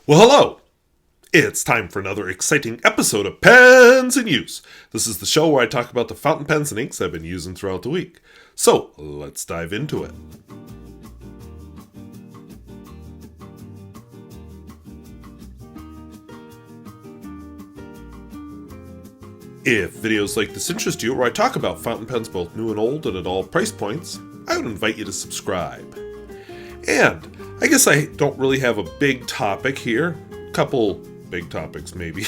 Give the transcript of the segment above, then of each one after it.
Well, hello! It's time for another exciting episode of Pens in Use. This is the show where I talk about the fountain pens and inks I've been using throughout the week. So, let's dive into it. If videos like this interest you, where I talk about fountain pens both new and old and at all price points, I would invite you to subscribe. And I guess I don't really have a big topic here. A couple big topics, maybe.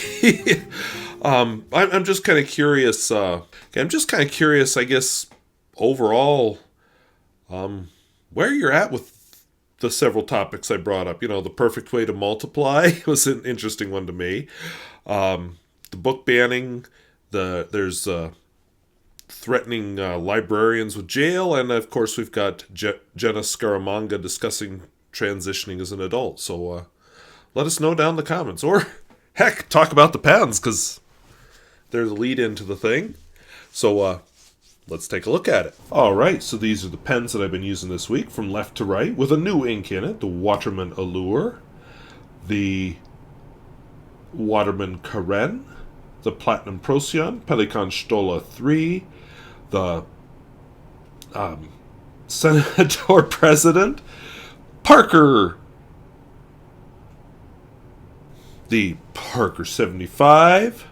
I'm just kind of curious. I guess, overall, where you're at with the several topics I brought up. You know, the perfect way to multiply was an interesting one to me. The book banning. There's threatening librarians with jail, and of course we've got Jenna Scaramanga discussing transitioning as an adult. So let us know down in the comments, or heck, talk about the pens, because they're the lead into the thing. So let's take a look at it. Alright, so these are the pens that I've been using this week from left to right with a new ink in it. The Waterman Allure, the Waterman Carène, the Platinum Procyon, Pelican Stola 3, the Senator President, Parker, the Parker 75,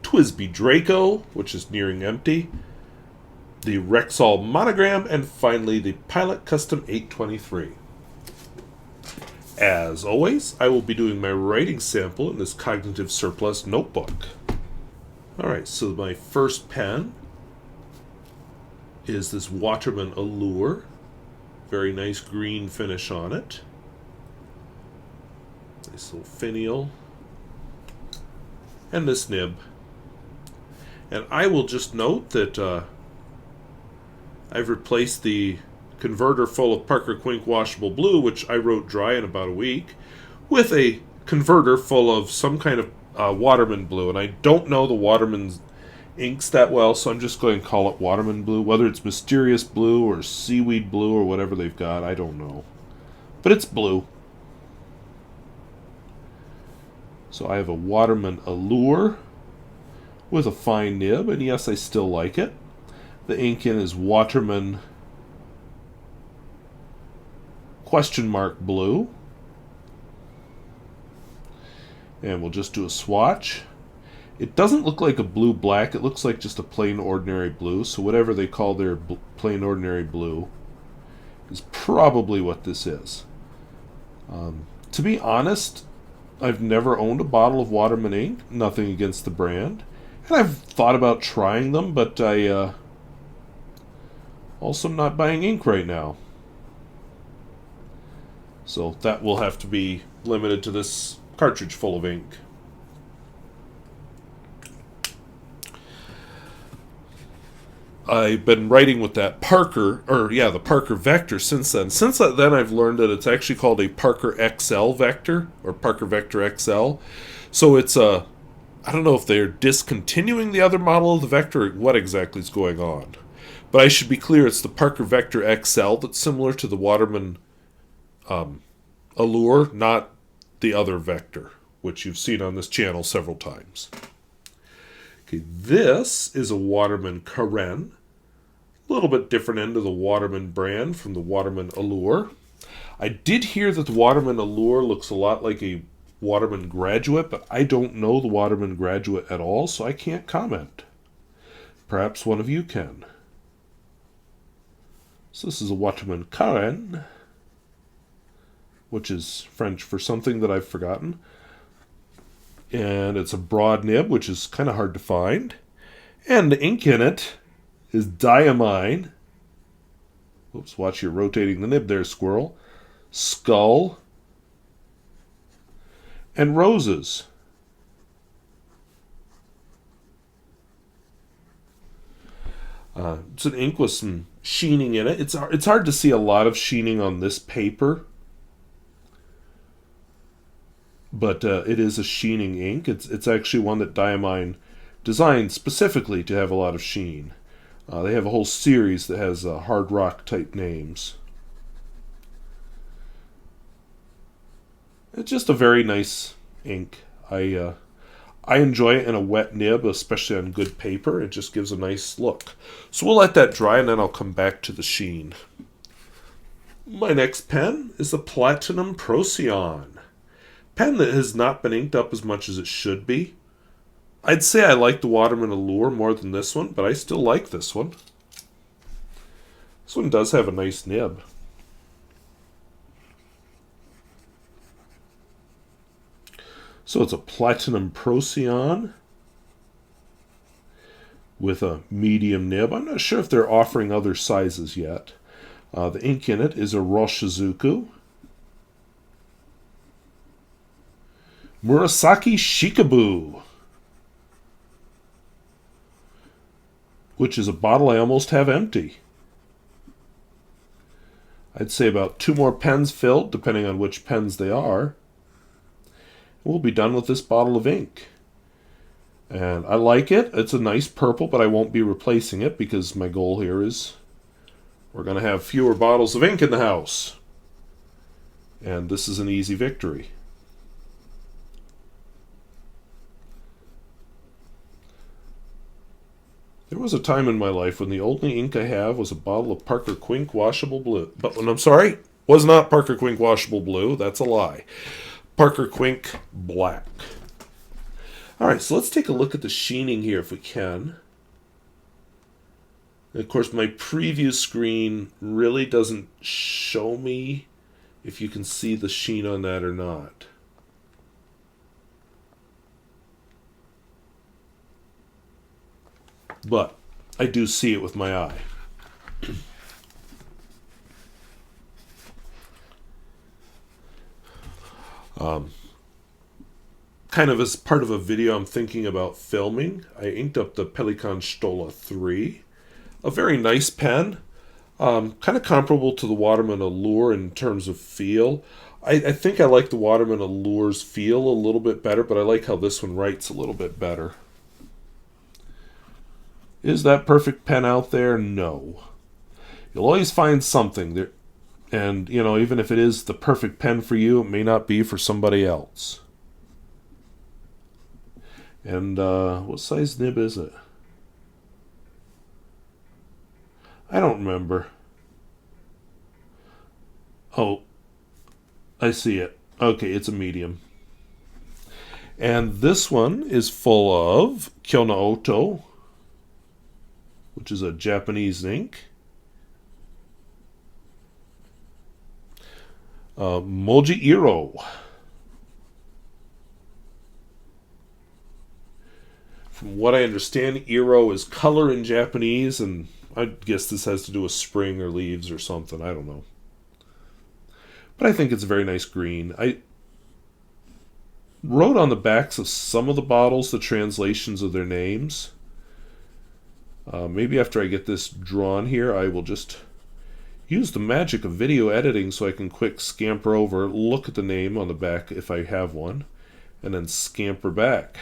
Twsby Draco, which is nearing empty, the Rexella Monogram, and finally the Pilot Custom 823. As always, I will be doing my writing sample in this Cognitive Surplus notebook. Alright, so my first pen is this Waterman Allure. Very nice green finish on it. Nice little finial. And this nib. And I will just note that I've replaced the converter full of Parker Quink washable blue, which I wrote dry in about a week, with a converter full of some kind of Waterman blue. And I don't know the Waterman's inks that well, so I'm just going to call it Waterman blue. Whether it's mysterious blue or seaweed blue or whatever they've got, I don't know. But it's blue. So I have a Waterman Allure with a fine nib, and yes, I still like it. The ink in is Waterman question mark blue. And we'll just do a swatch. It doesn't look like a blue black, it looks like just a plain ordinary blue, so whatever they call their plain ordinary blue is probably what this is. To be honest, I've never owned a bottle of Waterman ink, nothing against the brand, and I've thought about trying them, but I also am not buying ink right now. So that will have to be limited to this cartridge full of ink. I've been writing with that the Parker Vector since then. Since then, I've learned that it's actually called a Parker XL Vector, or Parker Vector XL. So it's I don't know if they're discontinuing the other model of the Vector, or what exactly is going on. But I should be clear, it's the Parker Vector XL that's similar to the Waterman Allure, not the other Vector, which you've seen on this channel several times. Okay, this is a Waterman Carène. A little bit different end of the Waterman brand from the Waterman Allure. I did hear that the Waterman Allure looks a lot like a Waterman Graduate, but I don't know the Waterman Graduate at all, so I can't comment. Perhaps one of you can. So this is a Waterman Carène, which is French for something that I've forgotten. And it's a broad nib, which is kind of hard to find. And the ink in it is Diamine. Oops, watch you rotating the nib there, squirrel. Skull. And roses. It's an ink with some sheening in it. It's hard to see a lot of sheening on this paper. But it is a sheening ink. It's actually one that Diamine designed specifically to have a lot of sheen. They have a whole series that has hard rock type names. It's just a very nice ink. I enjoy it in a wet nib, especially on good paper. It just gives a nice look. So we'll let that dry, and then I'll come back to the sheen. My next pen is the Platinum Procyon. Pen that has not been inked up as much as it should be. I'd say I like the Waterman Allure more than this one, but I still like this one. This one does have a nice nib. So it's a Platinum Procyon with a medium nib. I'm not sure if they're offering other sizes yet. The ink in it is Iroshizuku. Murasaki-shikibu, which is a bottle I almost have empty. I'd say about 2 more pens filled, depending on which pens they are. We'll be done with this bottle of ink. And I like it. It's a nice purple, but I won't be replacing it because my goal here is we're going to have fewer bottles of ink in the house. And this is an easy victory. There was a time in my life when the only ink I have was a bottle of Parker Quink washable blue. But when I'm sorry, was not Parker Quink washable blue. That's a lie. Parker Quink black. All right, so let's take a look at the sheening here if we can. And of course, my preview screen really doesn't show me if you can see the sheen on that or not. But I do see it with my eye. Kind of as part of a video I'm thinking about filming, I inked up the Pelican Stola 3. A very nice pen. Kind of comparable to the Waterman Allure in terms of feel. I think I like the Waterman Allure's feel a little bit better, but I like how this one writes a little bit better. Is that perfect pen out there? No. You'll always find something there. And, you know, even if it is the perfect pen for you, it may not be for somebody else. And what size nib is it? I don't remember. Oh, I see it. Okay, it's a medium. And this one is full of Kyo-no-oto, which is a Japanese ink. Moegi-iro. From what I understand, Iro is color in Japanese, and I guess this has to do with spring or leaves or something. I don't know. But I think it's a very nice green. I wrote on the backs of some of the bottles the translations of their names. Maybe after I get this drawn here, I will just use the magic of video editing so I can quick scamper over, look at the name on the back if I have one, and then scamper back.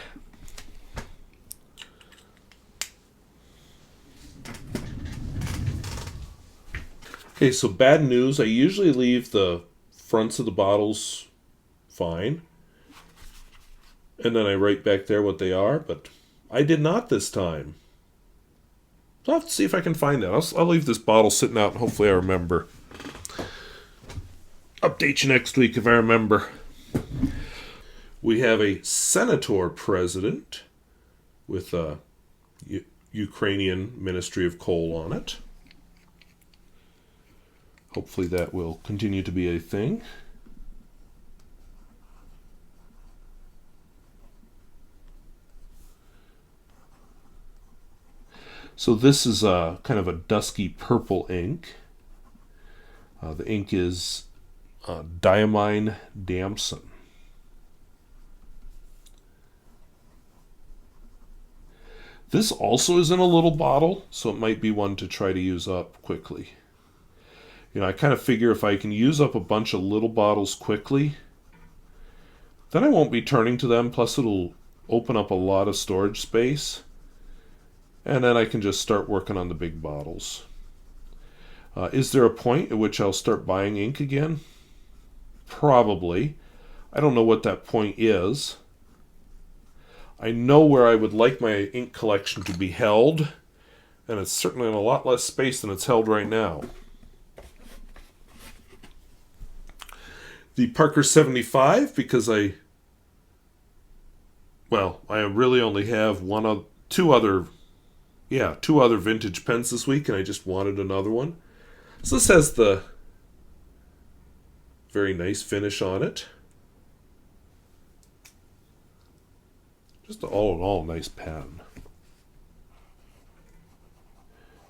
Okay, so bad news. I usually leave the fronts of the bottles fine, and then I write back there what they are, but I did not this time. So I'll have to see if I can find that. I'll leave this bottle sitting out and hopefully I remember. Update you next week if I remember. We have a senator president with a Ukrainian Ministry of Coal on it. Hopefully that will continue to be a thing. So this is a kind of a dusky purple ink. The ink is Diamine Damson. This also is in a little bottle, so it might be one to try to use up quickly. You know, I kind of figure if I can use up a bunch of little bottles quickly, then I won't be turning to them, plus it'll open up a lot of storage space. And then I can just start working on the big bottles. Is there a point at which I'll start buying ink again? Probably. I don't know what that point is. I know where I would like my ink collection to be held, and it's certainly in a lot less space than it's held right now. The Parker 75, because I really only have two other vintage pens this week, and I just wanted another one. So this has the very nice finish on it. Just all in all, nice pen.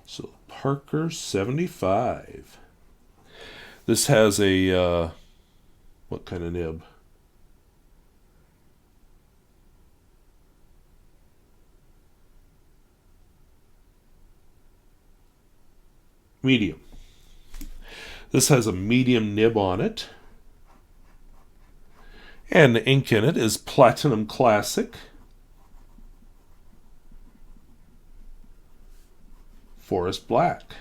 So Parker 75. This has a what kind of nib? Medium. This has a medium nib on it. And the ink in it is Platinum Classic. Forest Black.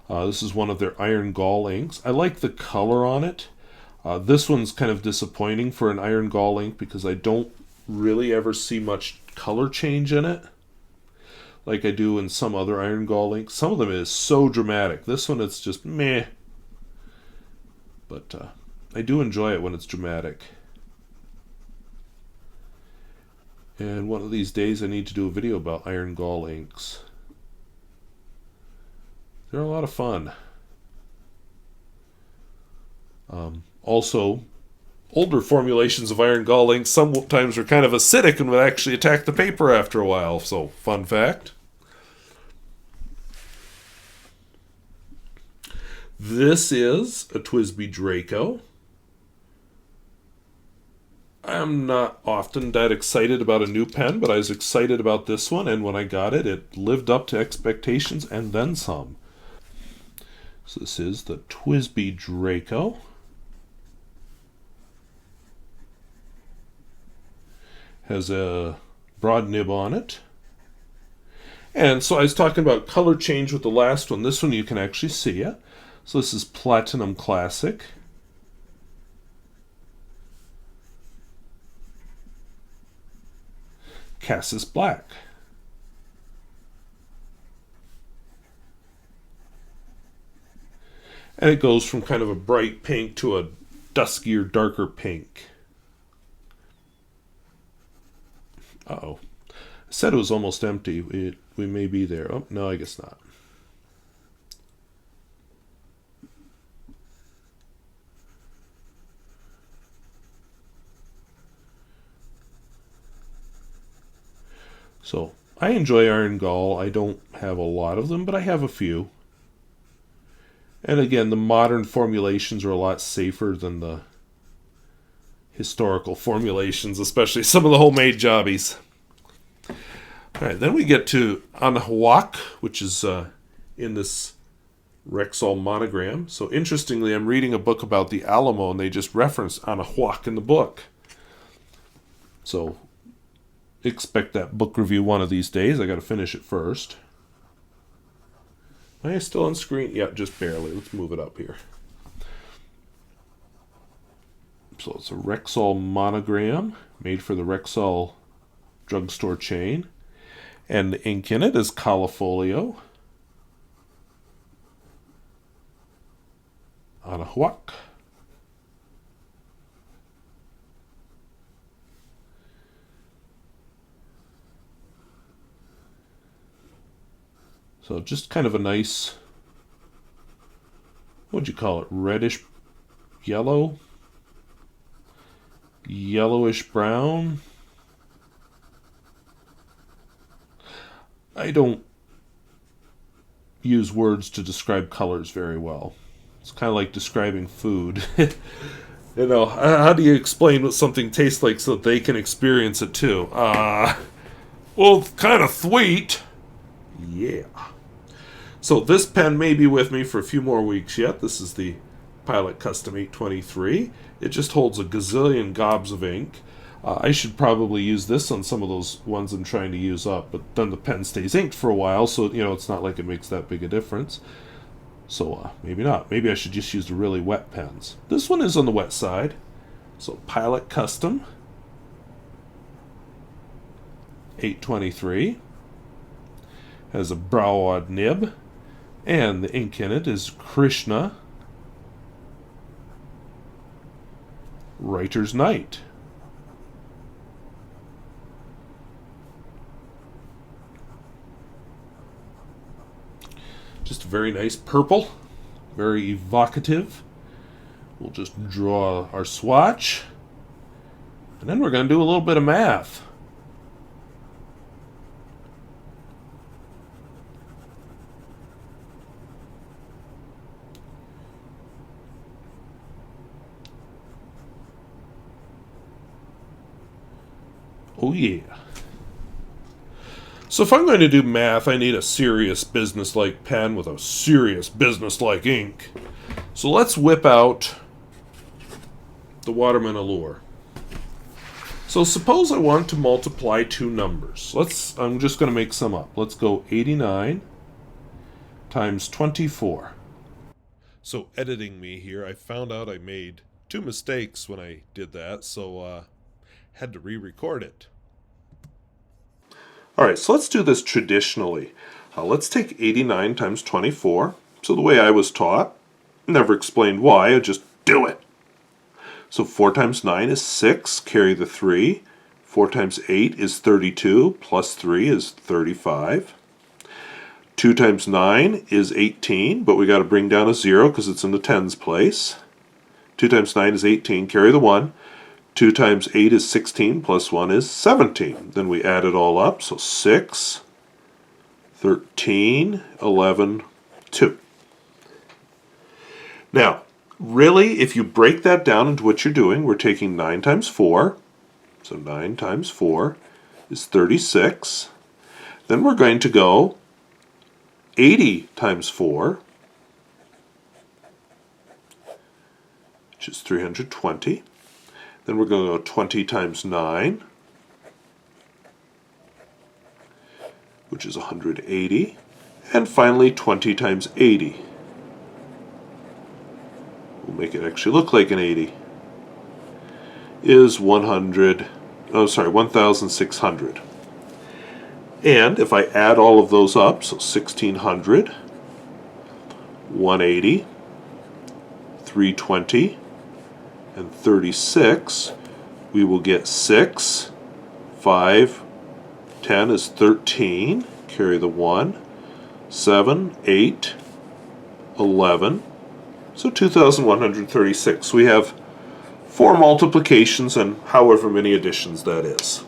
This is one of their Iron Gall inks. I like the color on it. This one's kind of disappointing for an Iron Gall ink because I don't really ever see much color change in it like I do in some other Iron Gall inks. Some of them is so dramatic. This one, it's just meh. But I do enjoy it when it's dramatic. And one of these days I need to do a video about Iron Gall inks. They're a lot of fun. Also, older formulations of Iron Gall inks sometimes are kind of acidic and would actually attack the paper after a while. So, fun fact. This is a TWSBI Draco. I'm not often that excited about a new pen, but I was excited about this one, and when I got it, it lived up to expectations and then some. So this is the TWSBI Draco. Has a broad nib on it. And so I was talking about color change with the last one. This one you can actually see it. So this is Platinum Classic. Cassis Black. And it goes from kind of a bright pink to a duskier, darker pink. Uh-oh. I said it was almost empty. We may be there. Oh, no, I guess not. So, I enjoy Iron Gall. I don't have a lot of them, but I have a few. And again, the modern formulations are a lot safer than the historical formulations, especially some of the homemade jobbies. Alright, then we get to Anahuac, which is in this Rexall Monogram. So interestingly, I'm reading a book about the Alamo, and they just reference Anahuac in the book. So expect that book review one of these days. I got to finish it first. Am I still on screen? Yeah, just barely. Let's move it up here. So it's a Rexall Monogram made for the Rexall drugstore chain. And the ink in it is Callifolio. Anahuac. So just kind of a nice, what would you call it, reddish yellow? Yellowish brown? I don't use words to describe colors very well. It's kind of like describing food. You know, how do you explain what something tastes like so that they can experience it too? Well, it's kind of sweet. Yeah. So this pen may be with me for a few more weeks yet. This is the Pilot Custom 823. It just holds a gazillion gobs of ink. I should probably use this on some of those ones I'm trying to use up, but then the pen stays inked for a while, so you know it's not like it makes that big a difference. So maybe not. Maybe I should just use the really wet pens. This one is on the wet side. So Pilot Custom 823 has a broward nib, and the ink in it is Krishna Writer's Night. Just a very nice purple, very evocative. We'll just draw our swatch, and then we're going to do a little bit of math. Oh yeah. So if I'm going to do math, I need a serious business-like pen with a serious business-like ink. So let's whip out the Waterman Allure. So suppose I want to multiply two numbers. I'm just going to make some up. Let's go 89 times 24. So editing me here, I found out I made two mistakes when I did that, so had to re-record it. Alright, so let's do this traditionally. Let's take 89 times 24. So the way I was taught, never explained why, I just do it. So 4 times 9 is 6, carry the 3. 4 times 8 is 32, plus 3 is 35. 2 times 9 is 18, but we got to bring down a 0 because it's in the tens place. 2 times 9 is 18, carry the 1. 2 times 8 is 16, plus 1 is 17. Then we add it all up, so 6, 13, 11, 2. Now, really, if you break that down into what you're doing, we're taking 9 times 4. So 9 times 4 is 36. Then we're going to go 80 times 4, which is 320. Then we're going to go 20 times 9, which is 180. And finally 20 times 80. We'll make it actually look like an 80. Is 1,600. And if I add all of those up, so 1,600, 180, 320, and 36, we will get 6, 5, 10 is 13, carry the 1, 7, 8, 11, so 2,136. We have 4 multiplications and however many additions that is.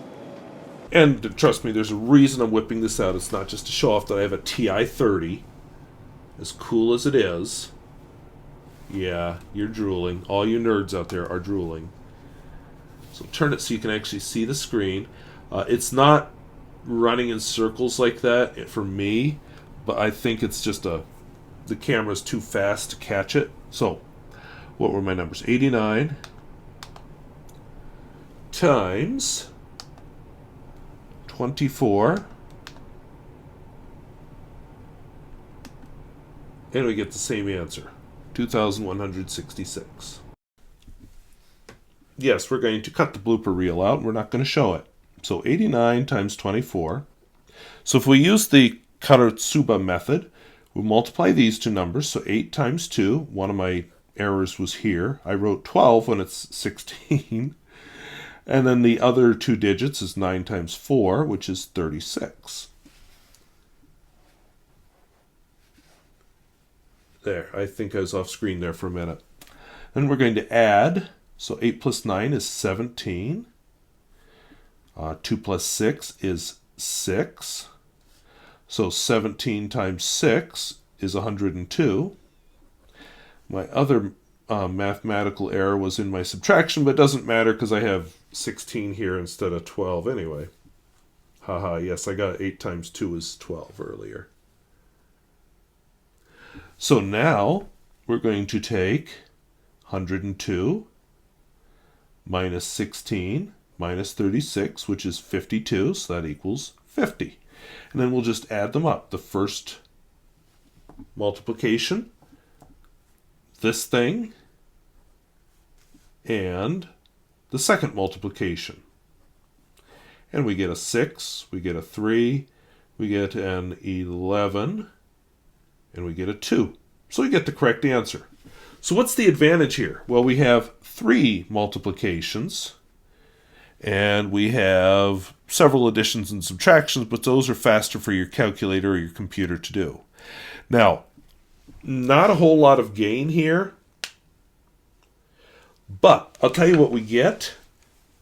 And trust me, there's a reason I'm whipping this out. It's not just to show off that I have a TI-30, as cool as it is. Yeah, you're drooling. All you nerds out there are drooling. So turn it so you can actually see the screen. It's not running in circles like that for me, but I think it's just the camera's too fast to catch it. So, what were my numbers? 89 times 24, and we get the same answer, 2,166. Yes, we're going to cut the blooper reel out. We're not going to show it. So 89 times 24. So if we use the Karotsuba method, we'll multiply these two numbers. So 8 times 2. One of my errors was here. I wrote 12 when it's 16. And then the other two digits is 9 times 4, which is 36. There, I think I was off screen there for a minute. Then we're going to add, so 8 plus 9 is 17. 2 plus 6 is 6. So 17 times 6 is 102. My other mathematical error was in my subtraction, but it doesn't matter because I have 16 here instead of 12 anyway. Haha, yes, I got 8 times 2 is 12 earlier. So now we're going to take 102 minus 16 minus 36, which is 52, so that equals 50. And then we'll just add them up. The first multiplication this thing and the second multiplication. And we get a 6, we get a 3, we get an 11, and we get a 2. So we get the correct answer. So what's the advantage here? Well, we have 3 multiplications, and we have several additions and subtractions, but those are faster for your calculator or your computer to do. Now, not a whole lot of gain here, but I'll tell you what we get.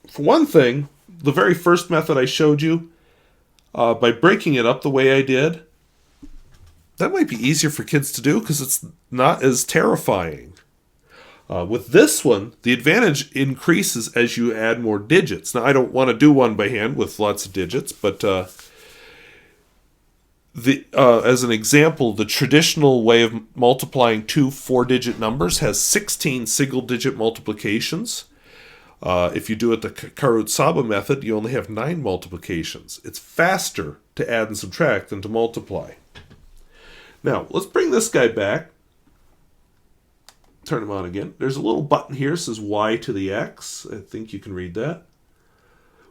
For one thing, the very first method I showed you, by breaking it up the way I did, that might be easier for kids to do because it's not as terrifying. With this one, the advantage increases as you add more digits. Now, I don't want to do one by hand with lots of digits, but as an example, the traditional way of multiplying two 4-digit numbers has 16 single-digit multiplications. If you do it the Karutsuba method, you only have 9 multiplications. It's faster to add and subtract than to multiply. Now, let's bring this guy back. Turn him on again. There's a little button here that says y to the x. I think you can read that.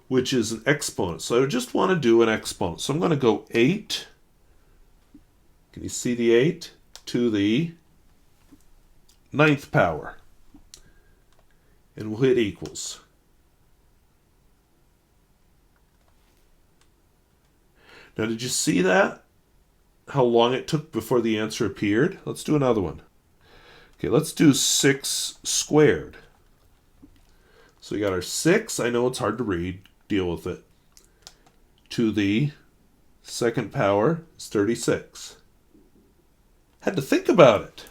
Which is an exponent. So I just want to do an exponent. So I'm going to go 8. Can you see the 8? To the 9th power. And we'll hit equals. Now, did you see that? How long it took before the answer appeared? Let's do another one. Okay, let's do 6 squared. So we got our 6. I know it's hard to read. Deal with it. To the 2nd power is 36. Had to think about it.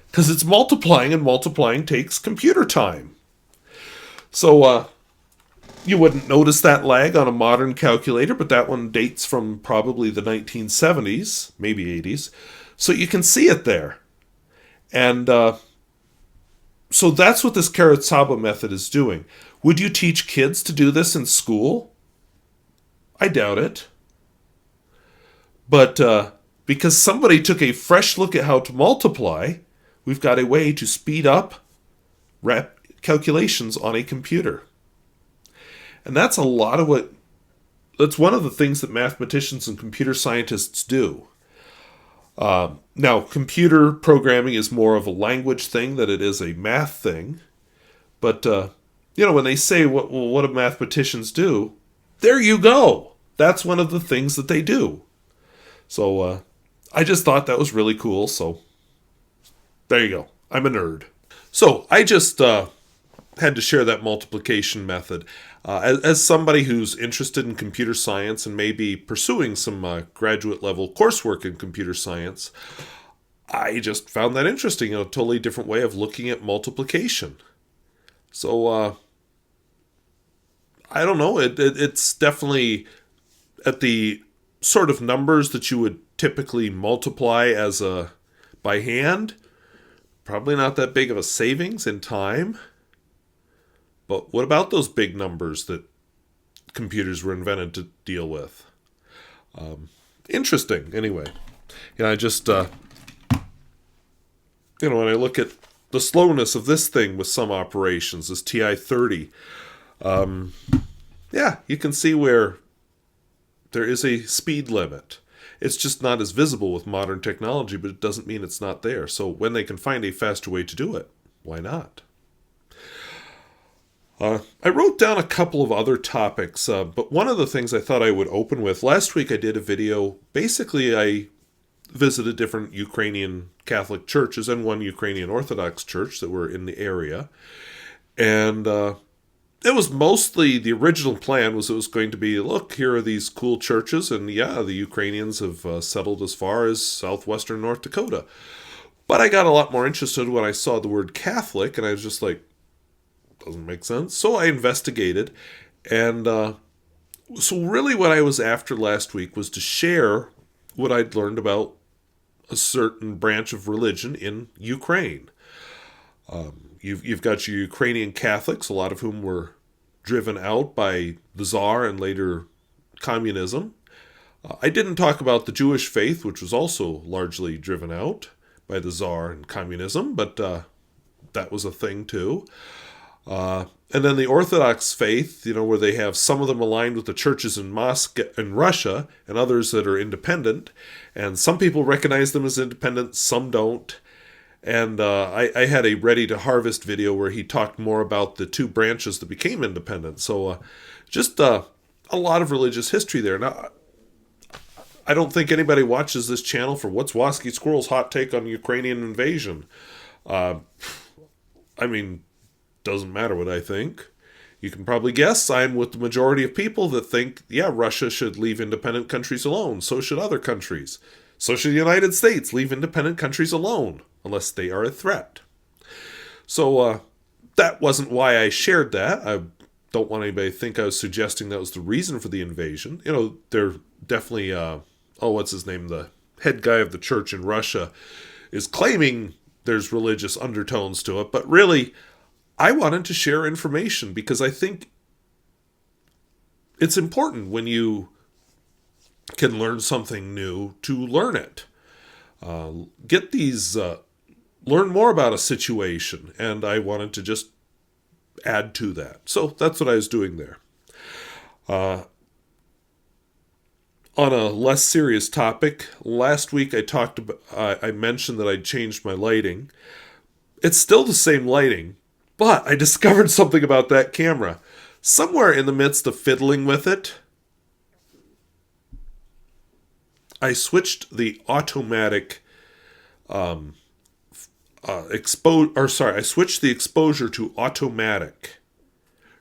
Because it's multiplying, and multiplying takes computer time. So, you wouldn't notice that lag on a modern calculator, but that one dates from probably the 1970s, maybe 80s. So you can see it there. And so that's what this Karutsuba method is doing. Would you teach kids to do this in school? I doubt it. But because somebody took a fresh look at how to multiply, we've got a way to speed up calculations on a computer. And that's a lot of that's one of the things that mathematicians and computer scientists do. Now, computer programming is more of a language thing than it is a math thing. But, when they say, what do mathematicians do? There you go. That's one of the things that they do. So, I just thought that was really cool. So, there you go. I'm a nerd. So, I just had to share that multiplication method. As somebody who's interested in computer science and maybe pursuing some graduate level coursework in computer science, I just found that interesting. A totally different way of looking at multiplication. So, I don't know. It's definitely at the sort of numbers that you would typically multiply by hand. Probably not that big of a savings in time. But what about those big numbers that computers were invented to deal with? Interesting. Anyway, I just, when I look at the slowness of this thing with some operations, this TI-30, you can see where there is a speed limit. It's just not as visible with modern technology, but it doesn't mean it's not there. So when they can find a faster way to do it, why not? I wrote down a couple of other topics, but one of the things I thought I would open with, last week I did a video, basically I visited different Ukrainian Catholic churches and one Ukrainian Orthodox church that were in the area, and it was mostly, the original plan was it was going to be, look, here are these cool churches, and the Ukrainians have settled as far as southwestern North Dakota. But I got a lot more interested when I saw the word Catholic, and I was just like, doesn't make sense. So I investigated, and so really what I was after last week was to share what I'd learned about a certain branch of religion in Ukraine. You've got your Ukrainian Catholics, a lot of whom were driven out by the Tsar and later communism. I didn't talk about the Jewish faith, which was also largely driven out, by the Tsar and communism, but that was a thing too. And then the Orthodox faith, where they have some of them aligned with the churches in Moscow and Russia, and others that are independent. And some people recognize them as independent, some don't. And I had a Ready to Harvest video where he talked more about the two branches that became independent. So just a lot of religious history there. Now, I don't think anybody watches this channel for what's Wasky Squirrel's hot take on Ukrainian invasion. Doesn't matter what I think. You can probably guess I'm with the majority of people that think, yeah, Russia should leave independent countries alone. So should other countries. So should the United States leave independent countries alone, unless they are a threat. So that wasn't why I shared that. I don't want anybody to think I was suggesting that was the reason for the invasion. They're definitely, what's his name? The head guy of the church in Russia is claiming there's religious undertones to it, but really, I wanted to share information because I think it's important when you can learn something new to learn it. Learn more about a situation, and I wanted to just add to that. So that's what I was doing there. On a less serious topic, last week I mentioned that I'd changed my lighting. It's still the same lighting, but I discovered something about that camera. Somewhere in the midst of fiddling with it, I switched the automatic I switched the exposure to automatic.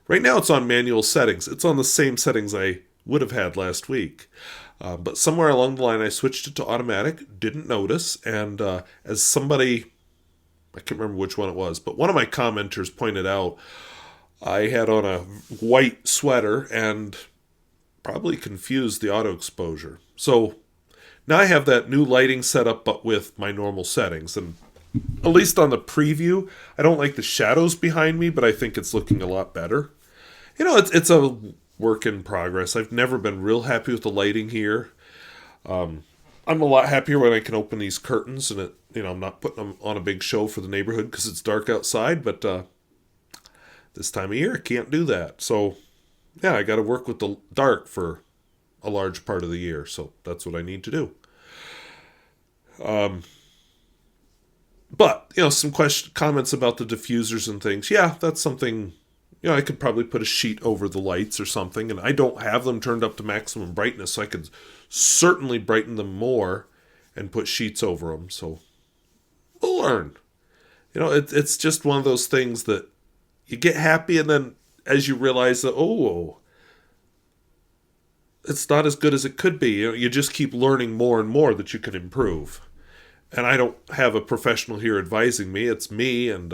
Right now it's on manual settings. It's on the same settings I would have had last week. But somewhere along the line I switched it to automatic, didn't notice, and as somebody, I can't remember which one it was, but one of my commenters pointed out, I had on a white sweater and probably confused the auto exposure. So now I have that new lighting set up, but with my normal settings. And at least on the preview, I don't like the shadows behind me, but I think it's looking a lot better. It's a work in progress. I've never been real happy with the lighting here. I'm a lot happier when I can open these curtains and I'm not putting them on a big show for the neighborhood because it's dark outside, but this time of year I can't do that. So yeah, I got to work with the dark for a large part of the year, so that's what I need to do. But some comments about the diffusers and things. Yeah, that's something. I could probably put a sheet over the lights or something, and I don't have them turned up to maximum brightness, so I could certainly brighten them more and put sheets over them. So we'll learn. It's just one of those things that you get happy, and then as you realize that, it's not as good as it could be. You just keep learning more and more that you can improve. And I don't have a professional here advising me. It's me and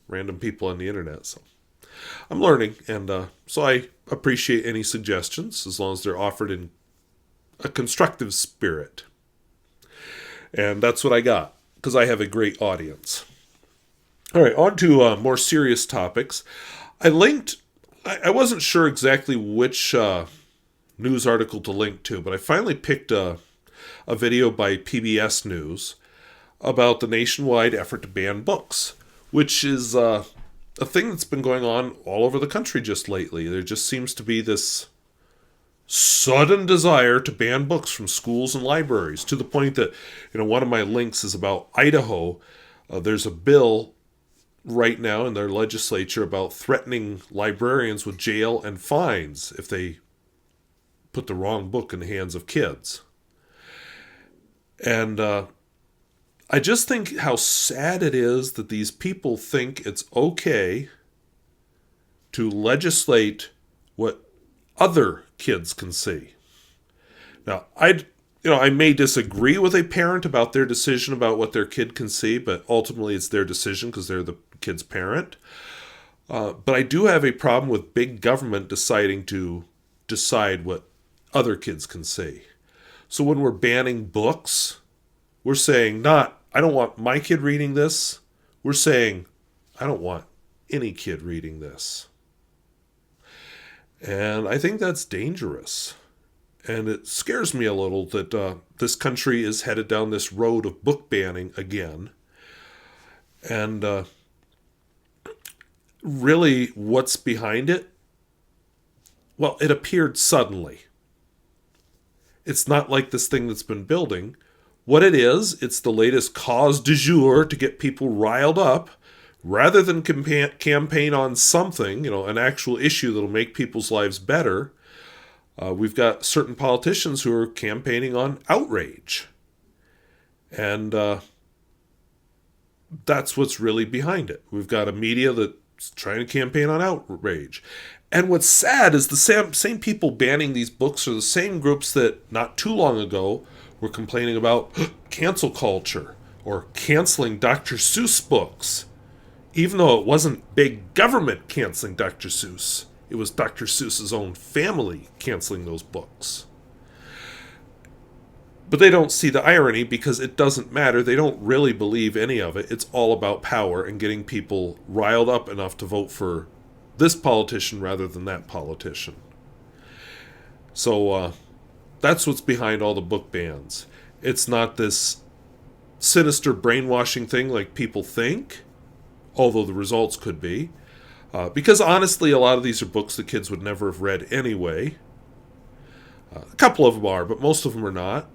random people on the internet. So I'm learning, and so I appreciate any suggestions as long as they're offered in a constructive spirit. And that's what I got, because I have a great audience. All right, on to more serious topics. I wasn't sure exactly which news article to link to, but I finally picked a video by PBS News about the nationwide effort to ban books, which is a thing that's been going on all over the country just lately. There just seems to be this sudden desire to ban books from schools and libraries, to the point that, one of my links is about Idaho. There's a bill right now in their legislature about threatening librarians with jail and fines if they put the wrong book in the hands of kids. And I just think how sad it is that these people think it's okay to legislate what other kids can see. Now, I may disagree with a parent about their decision about what their kid can see, but ultimately it's their decision because they're the kid's parent. But I do have a problem with big government deciding to decide what other kids can see. So when we're banning books, we're saying I don't want my kid reading this. We're saying, I don't want any kid reading this. And I think that's dangerous. And it scares me a little that this country is headed down this road of book banning again. And really, what's behind it? Well, it appeared suddenly. It's not like this thing that's been building. What it is, it's the latest cause du jour to get people riled up. Rather than campaign on something, an actual issue that'll make people's lives better, we've got certain politicians who are campaigning on outrage. And that's what's really behind it. We've got a media that's trying to campaign on outrage. And what's sad is the same people banning these books are the same groups that not too long ago were complaining about cancel culture or canceling Dr. Seuss books. Even though it wasn't big government canceling Dr. Seuss, it was Dr. Seuss's own family canceling those books. But they don't see the irony because it doesn't matter. They don't really believe any of it. It's all about power and getting people riled up enough to vote for this politician rather than that politician. So that's what's behind all the book bans. It's not this sinister brainwashing thing like people think, although the results could be. Because honestly, a lot of these are books that kids would never have read anyway. A couple of them are, but most of them are not.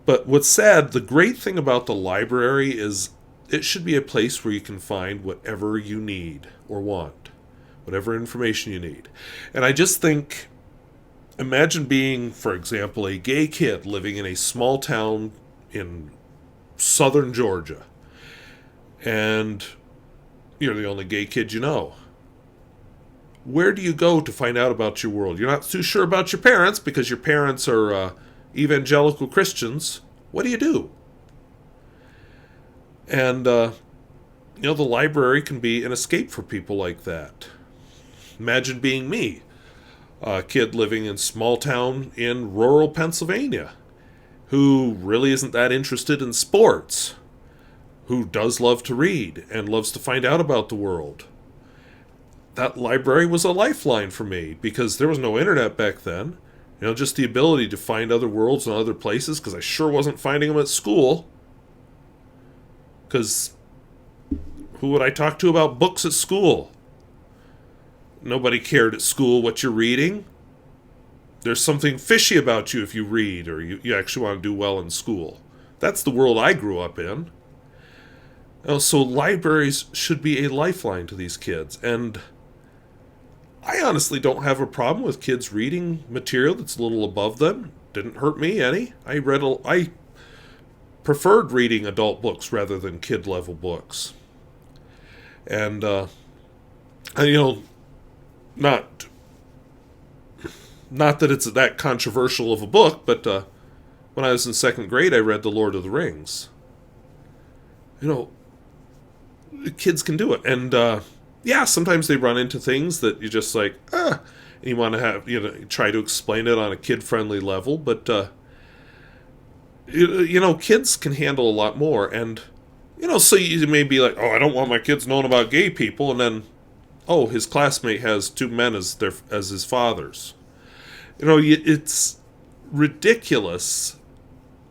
But what's sad, the great thing about the library is it should be a place where you can find whatever you need or want, whatever information you need. And I just think, imagine being, for example, a gay kid living in a small town in southern Georgia. And you're the only gay kid you know. Where do you go to find out about your world? You're not too sure about your parents because your parents are evangelical Christians. What do you do? And, the library can be an escape for people like that. Imagine being me, a kid living in small town in rural Pennsylvania, who really isn't that interested in sports, who does love to read and loves to find out about the world. That library was a lifeline for me because there was no internet back then. Just the ability to find other worlds and other places, because I sure wasn't finding them at school. Because who would I talk to about books at school? Nobody cared at school what you're reading. There's something fishy about you if you read or you actually want to do well in school. That's the world I grew up in. So libraries should be a lifeline to these kids. And I honestly don't have a problem with kids reading material that's a little above them. Didn't hurt me any. I preferred reading adult books rather than kid-level books. And, not that it's that controversial of a book, but when I was in second grade, I read The Lord of the Rings. Kids can do it. And, sometimes they run into things that you just like, and you want to have, try to explain it on a kid-friendly level, but, kids can handle a lot more, and, so you may be like, I don't want my kids knowing about gay people, and then, his classmate has two men as his fathers. It's ridiculous,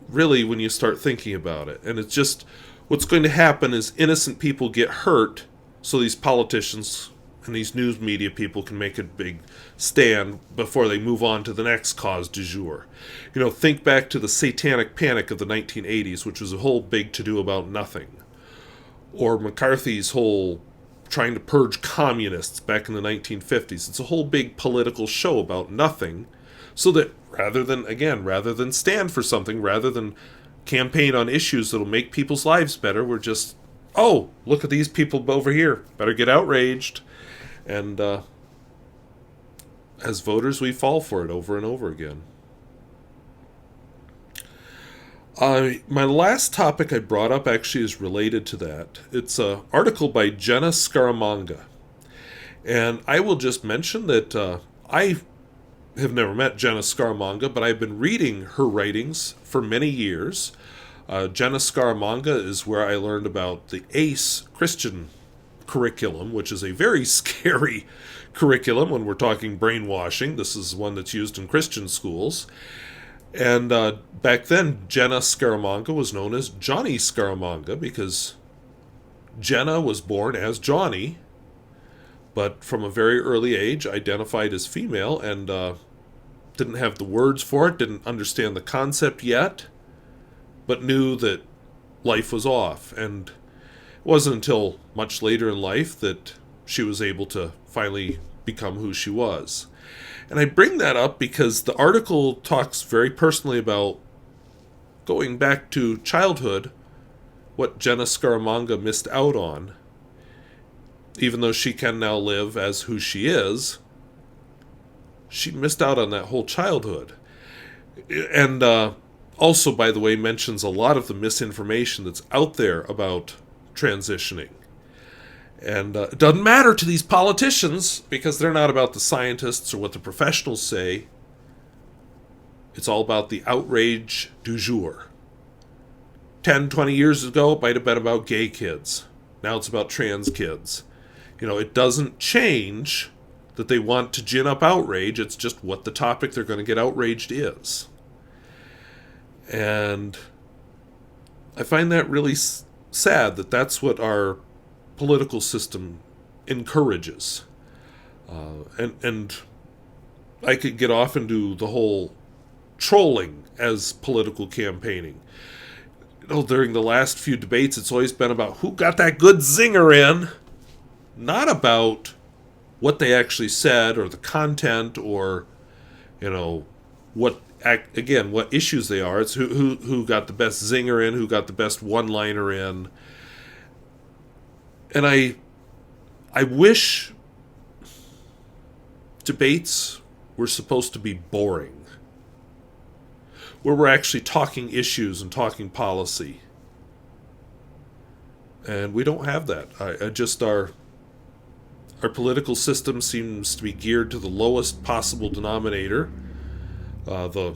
really, when you start thinking about it, and it's just, what's going to happen is innocent people get hurt, so these politicians and these news media people can make a big stand before they move on to the next cause du jour. Think back to the satanic panic of the 1980s, which was a whole big to-do about nothing. Or McCarthy's whole trying to purge communists back in the 1950s. It's a whole big political show about nothing, so that rather than stand for something, rather than campaign on issues that'll make people's lives better, we're just, look at these people over here. Better get outraged. And as voters, we fall for it over and over again. My last topic I brought up actually is related to that. It's an article by Jenna Scaramanga. And I will just mention that I have never met Jenna Scaramanga, but I've been reading her writings for many years. Jenna Scaramanga is where I learned about the ACE Christian curriculum, which is a very scary curriculum when we're talking brainwashing. This is one that's used in Christian schools. And back then, Jenna Scaramanga was known as Johnny Scaramanga because Jenna was born as Johnny, but from a very early age identified as female and didn't have the words for it, didn't understand the concept yet, but knew that life was off. And it wasn't until much later in life that she was able to finally become who she was. And I bring that up because the article talks very personally about going back to childhood, what Jenna Scaramanga missed out on. Even though she can now live as who she is, she missed out on that whole childhood. And also, by the way, mentions a lot of the misinformation that's out there about transitioning. And it doesn't matter to these politicians because they're not about the scientists or what the professionals say. It's all about the outrage du jour. 10, 20 years ago, it might have been about gay kids. Now it's about trans kids. You know, it doesn't change that they want to gin up outrage. It's just what the topic they're going to get outraged is. And I find that really sad that that's what our political system encourages. And I could get off into the whole trolling as political campaigning. You know, during the last few debates, it's always been about who got that good zinger in, not about what they actually said or the content or, you know, what issues they are. It's who got the best zinger in, who got the best one-liner in. And I wish debates were supposed to be boring, where we're actually talking issues and talking policy. And we don't have that. Our political system seems to be geared to the lowest possible denominator, the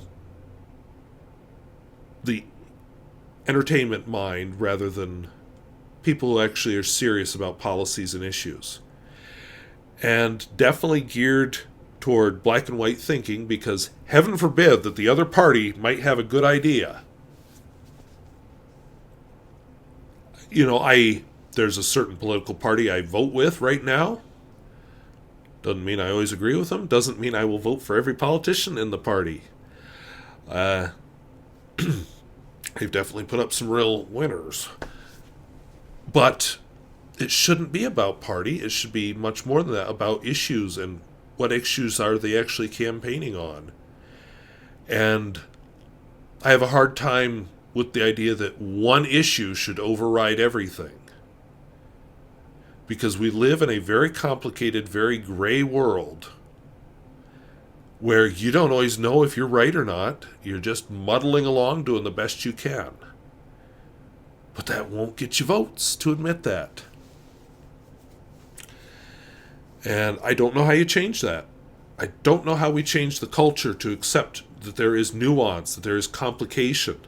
entertainment mind, rather than people who actually are serious about policies and issues. And definitely geared toward black and white thinking, because heaven forbid that the other party might have a good idea. You know, there's a certain political party I vote with right now. Doesn't mean I always agree with them. Doesn't mean I will vote for every politician in the party. They've definitely put up some real winners. But it shouldn't be about party. It should be much more than that, about issues and what issues are they actually campaigning on. And I have a hard time with the idea that one issue should override everything. Because we live in a very complicated, very gray world where you don't always know if you're right or not. You're just muddling along, doing the best you can. But that won't get you votes to admit that. And I don't know how you change that. I don't know how we change the culture to accept that there is nuance, that there is complication.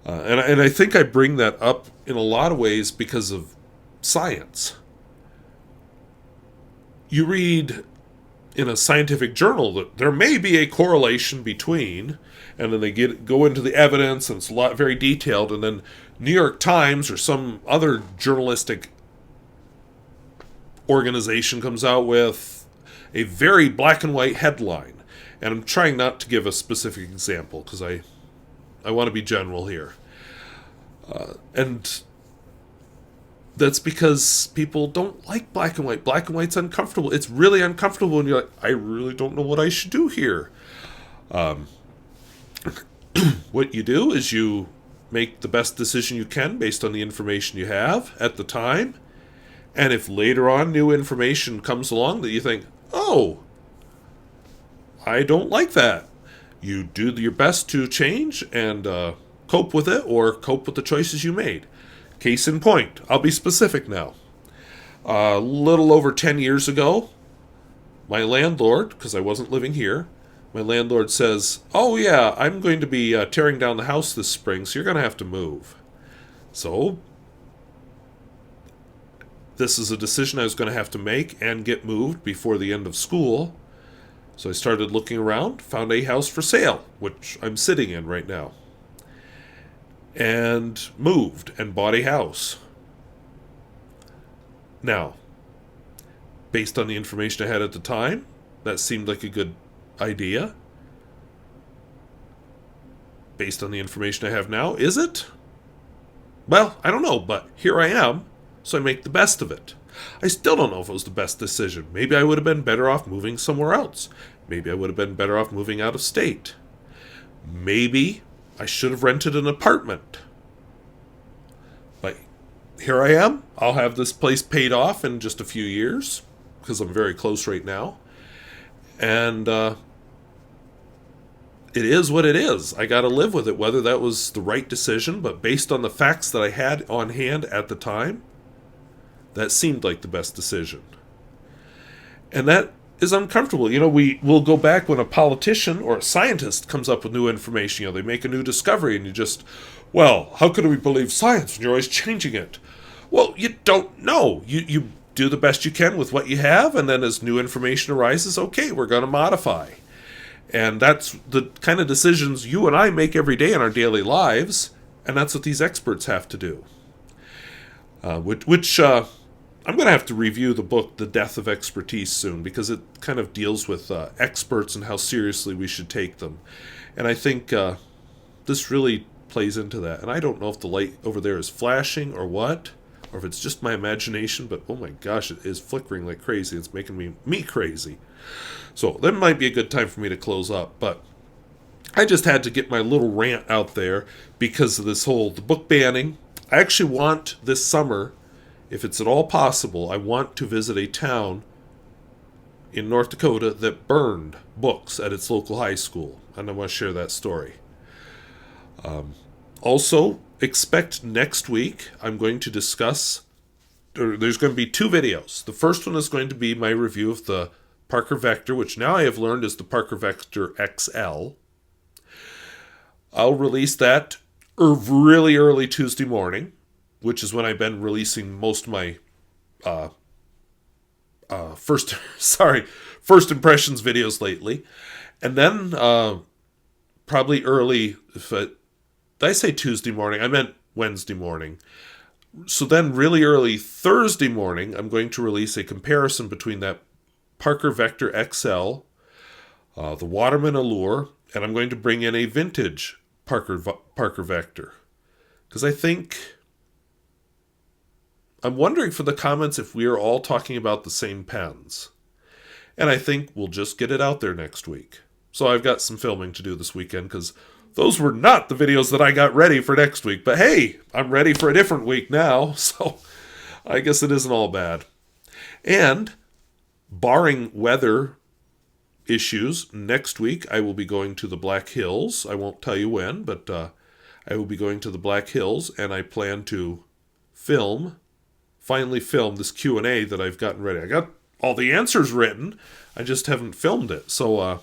And I think I bring that up in a lot of ways because of science. You read in a scientific journal that there may be a correlation between, and then they go into the evidence, and it's very detailed, and then New York Times or some other journalistic organization comes out with a very black and white headline. And I'm trying not to give a specific example because I want to be general here. And that's because people don't like black and white. Black and white's uncomfortable. It's really uncomfortable when you're like, I really don't know what I should do here. What you do is you make the best decision you can based on the information you have at the time. And if later on new information comes along that you think, oh, I don't like that, you do your best to change and cope with it, or cope with the choices you made. Case in point, I'll be specific now. A little over 10 years ago, my landlord, because I wasn't living here, my landlord says, oh yeah, I'm going to be tearing down the house this spring, so you're going to have to move. So this is a decision I was going to have to make and get moved before the end of school. So I started looking around, found a house for sale, which I'm sitting in right now. And moved and bought a house. Now, based on the information I had at the time, that seemed like a good idea. Based on the information I have now, is it? Well, I don't know, but here I am, so I make the best of it. I still don't know if it was the best decision. Maybe I would have been better off moving somewhere else. Maybe I would have been better off moving out of state. Maybe I should have rented an apartment. But here I am. I'll have this place paid off in just a few years, because I'm very close right now. And it is what it is. I got to live with it, whether that was the right decision, but based on the facts that I had on hand at the time, that seemed like the best decision. And that is uncomfortable. You know, we'll go back when a politician or a scientist comes up with new information. You know, they make a new discovery and you just, well, how could we believe science when you're always changing it? Well, you don't know. You do the best you can with what you have, and then as new information arises, okay, we're going to modify. And that's the kind of decisions you and I make every day in our daily lives, and that's what these experts have to do. Which I'm going to have to review the book, The Death of Expertise, soon, because it kind of deals with experts and how seriously we should take them. And I think this really plays into that. And I don't know if the light over there is flashing or what, or if it's just my imagination, but oh my gosh, it is flickering like crazy. It's making me crazy. So that might be a good time for me to close up, but I just had to get my little rant out there because of this the book banning. I actually want this summer, if it's at all possible, I want to visit a town in North Dakota that burned books at its local high school, and I want to share that story. Also, expect next week I'm going to discuss, there's going to be 2 videos. The first one is going to be my review of the Parker Vector, which now I have learned is the Parker Vector XL. I'll release that really early Tuesday morning, which is when I've been releasing most of my first impressions videos lately. And then probably early, did I say Tuesday morning? I meant Wednesday morning. So then really early Thursday morning, I'm going to release a comparison between that Parker Vector XL, the Waterman Allure, and I'm going to bring in a vintage Parker Vector. Because I'm wondering for the comments if we are all talking about the same pens. And I think we'll just get it out there next week. So I've got some filming to do this weekend because those were not the videos that I got ready for next week. But hey, I'm ready for a different week now. So I guess it isn't all bad. And barring weather issues, next week I will be going to the Black Hills. I won't tell you when, but I will be going to the Black Hills, and I plan to finally film this Q&A that I've gotten ready. I got all the answers written, I just haven't filmed it. So,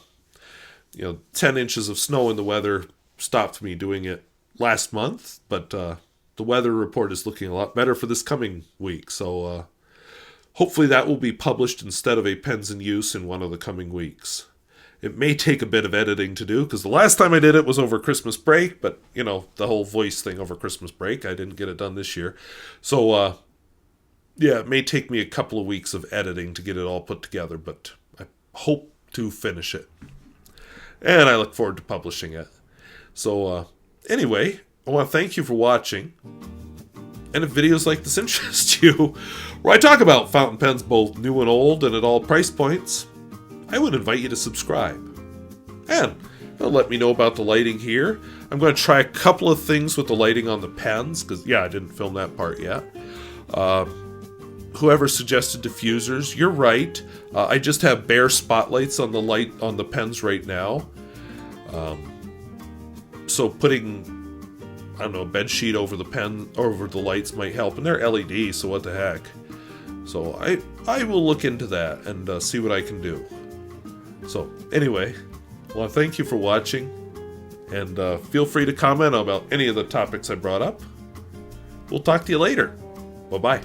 10 inches of snow in the weather stopped me doing it last month, but the weather report is looking a lot better for this coming week. So, hopefully that will be published instead of a Pens in Use in one of the coming weeks. It may take a bit of editing to do, because the last time I did it was over Christmas break, but, the whole voice thing over Christmas break, I didn't get it done this year. So, it may take me a couple of weeks of editing to get it all put together, but I hope to finish it. And I look forward to publishing it. So, anyway, I want to thank you for watching. And if videos like this interest you, where I talk about fountain pens both new and old and at all price points, I would invite you to subscribe. And let me know about the lighting here. I'm going to try a couple of things with the lighting on the pens, because, I didn't film that part yet. Whoever suggested diffusers, you're right. I just have bare spotlights on the pens right now. So putting, a bed sheet over the lights might help, and they're LED, so what the heck. So I will look into that and see what I can do. So anyway, well, thank you for watching, and feel free to comment about any of the topics I brought up. We'll talk to you later. Bye-bye.